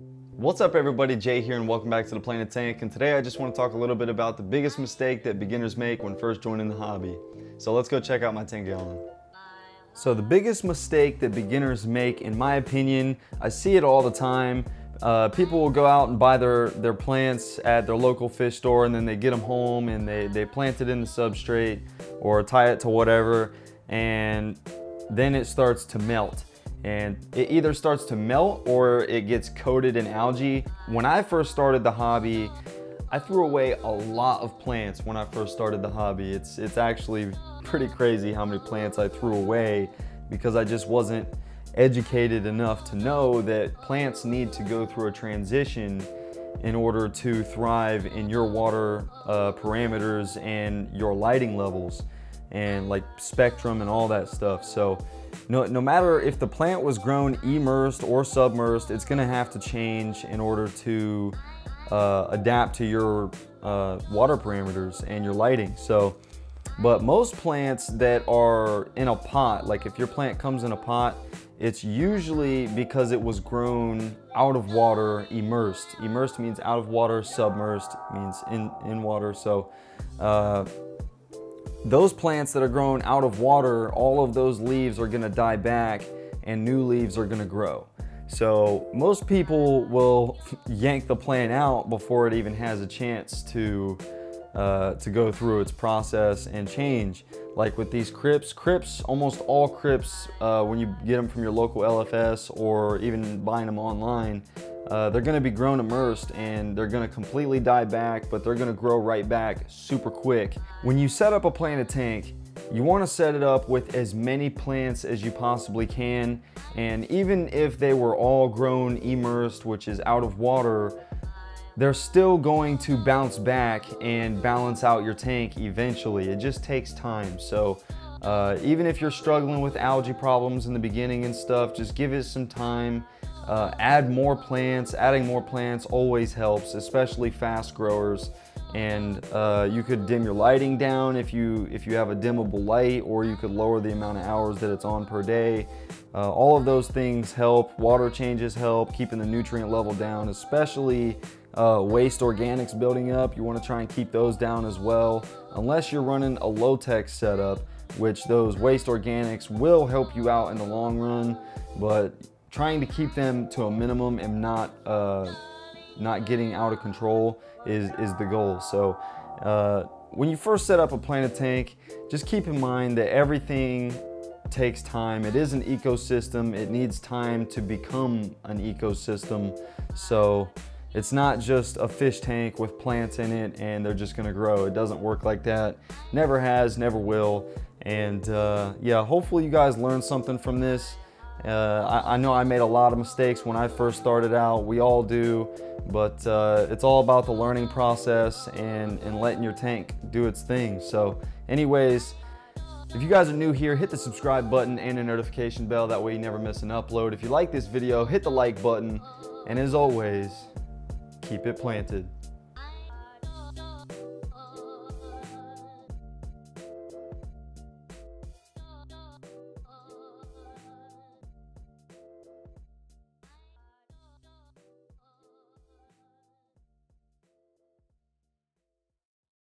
What's up everybody, Jay here and welcome back to the Planted Tank, and today I just want to talk a little bit about the biggest mistake that beginners make when first joining the hobby. So let's go check out my 10-gallon. So the biggest mistake that beginners make, in my opinion, I see it all the time. People will go out and buy their plants at their local fish store, and then they get them home and they plant it in the substrate or tie it to whatever, and then it starts to melt. And it either starts to melt or it gets coated in algae. When I first started the hobby, I threw away a lot of plants when I first started the hobby. It's actually pretty crazy how many plants I threw away because I just wasn't educated enough to know that plants need to go through a transition in order to thrive in your water parameters and your lighting levels and like spectrum and all that stuff. So no matter if the plant was grown immersed or submersed, it's gonna have to change in order to adapt to your water parameters and your lighting. So, but most plants that are in a pot, like if your plant comes in a pot, it's usually because it was grown out of water, immersed. Immersed means out of water, submersed means in water. So those plants that are grown out of water, all of those leaves are gonna die back and new leaves are gonna grow. So most people will yank the plant out before it even has a chance to go through its process and change. Like with these crips, almost all crips, when you get them from your local LFS or even buying them online, they're gonna be grown immersed and they're gonna completely die back, but they're gonna grow right back super quick. When you set up a planted tank, you wanna set it up with as many plants as you possibly can. And even if they were all grown immersed, which is out of water, they're still going to bounce back and balance out your tank eventually. It just takes time. So even if you're struggling with algae problems in the beginning and stuff, just give it some time. Add more plants. Adding more plants always helps, especially fast growers. And you could dim your lighting down if you have a dimmable light, or you could lower the amount of hours that it's on per day. All of those things help. Water changes help, keeping the nutrient level down, especially waste organics building up. You want to try and keep those down as well, unless you're running a low-tech setup, which those waste organics will help you out in the long run, but trying to keep them to a minimum and not getting out of control is the goal. So when you first set up a planted tank, just keep in mind that everything takes time. It is an ecosystem. It needs time to become an ecosystem. So it's not just a fish tank with plants in it and they're just gonna grow. It doesn't work like that. Never has, never will. And yeah, hopefully you guys learned something from this. I know I made a lot of mistakes when I first started out. We all do, but it's all about the learning process and letting your tank do its thing. So anyways, if you guys are new here, hit the subscribe button and the notification bell. That way you never miss an upload. If you like this video, hit the like button. And as always, keep it planted.